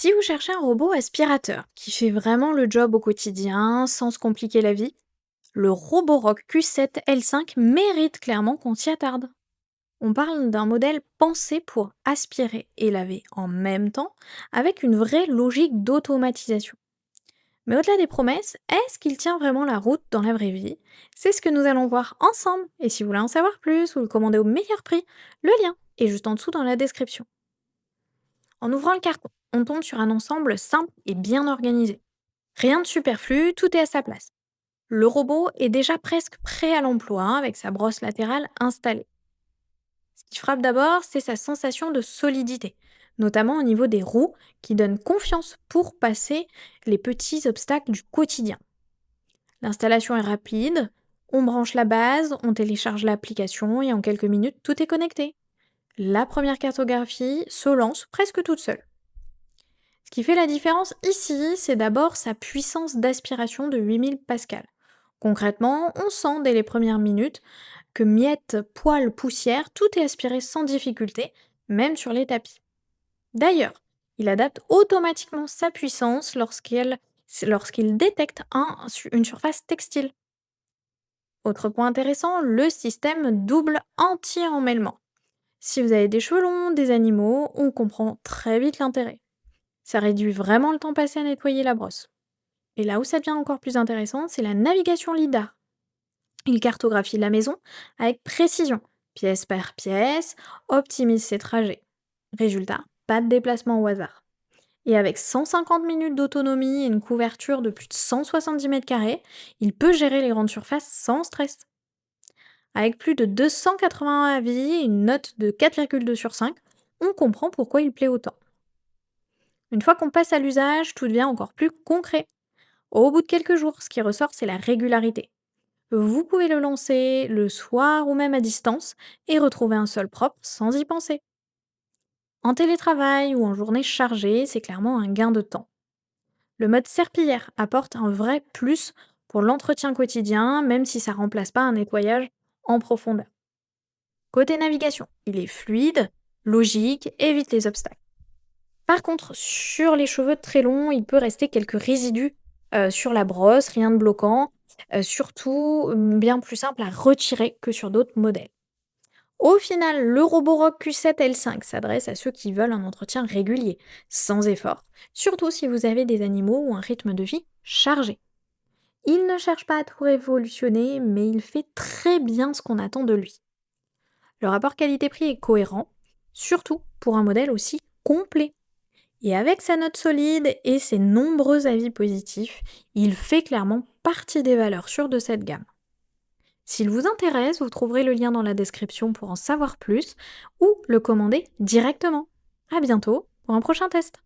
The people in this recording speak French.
Si vous cherchez un robot aspirateur qui fait vraiment le job au quotidien sans se compliquer la vie, le Roborock Q7 L5 mérite clairement qu'on s'y attarde. On parle d'un modèle pensé pour aspirer et laver en même temps, avec une vraie logique d'automatisation. Mais au-delà des promesses, est-ce qu'il tient vraiment la route dans la vraie vie? C'est ce que nous allons voir ensemble. Et si vous voulez en savoir plus ou le commander au meilleur prix, le lien est juste en dessous dans la description. En ouvrant le carton, on tombe sur un ensemble simple et bien organisé. Rien de superflu, tout est à sa place. Le robot est déjà presque prêt à l'emploi avec sa brosse latérale installée. Ce qui frappe d'abord, c'est sa sensation de solidité, notamment au niveau des roues qui donnent confiance pour passer les petits obstacles du quotidien. L'installation est rapide, on branche la base, on télécharge l'application et en quelques minutes, tout est connecté. La première cartographie se lance presque toute seule. Ce qui fait la différence ici, c'est d'abord sa puissance d'aspiration de 8000 pascal. Concrètement, on sent dès les premières minutes que miettes, poils, poussière, tout est aspiré sans difficulté, même sur les tapis. D'ailleurs, il adapte automatiquement sa puissance lorsqu'il détecte une surface textile. Autre point intéressant, le système double anti-emmêlement. Si vous avez des cheveux longs, des animaux, on comprend très vite l'intérêt. Ça réduit vraiment le temps passé à nettoyer la brosse. Et là où ça devient encore plus intéressant, c'est la navigation LIDAR. Il cartographie la maison avec précision, pièce par pièce, optimise ses trajets. Résultat, pas de déplacement au hasard. Et avec 150 minutes d'autonomie et une couverture de plus de 170 mètres carrés, il peut gérer les grandes surfaces sans stress. Avec plus de 280 avis et une note de 4,2 sur 5, on comprend pourquoi il plaît autant. Une fois qu'on passe à l'usage, tout devient encore plus concret. Au bout de quelques jours, ce qui ressort, c'est la régularité. Vous pouvez le lancer le soir ou même à distance et retrouver un sol propre sans y penser. En télétravail ou en journée chargée, c'est clairement un gain de temps. Le mode serpillière apporte un vrai plus pour l'entretien quotidien, même si ça remplace pas un nettoyage en profondeur. Côté navigation, il est fluide, logique, évite les obstacles. Par contre, sur les cheveux très longs, il peut rester quelques résidus sur la brosse, rien de bloquant, surtout bien plus simple à retirer que sur d'autres modèles. Au final, le Roborock Q7 L5 s'adresse à ceux qui veulent un entretien régulier, sans effort, surtout si vous avez des animaux ou un rythme de vie chargé. Il ne cherche pas à tout révolutionner, mais il fait très bien ce qu'on attend de lui. Le rapport qualité-prix est cohérent, surtout pour un modèle aussi complet. Et avec sa note solide et ses nombreux avis positifs, il fait clairement partie des valeurs sûres de cette gamme. S'il vous intéresse, vous trouverez le lien dans la description pour en savoir plus ou le commander directement. À bientôt pour un prochain test.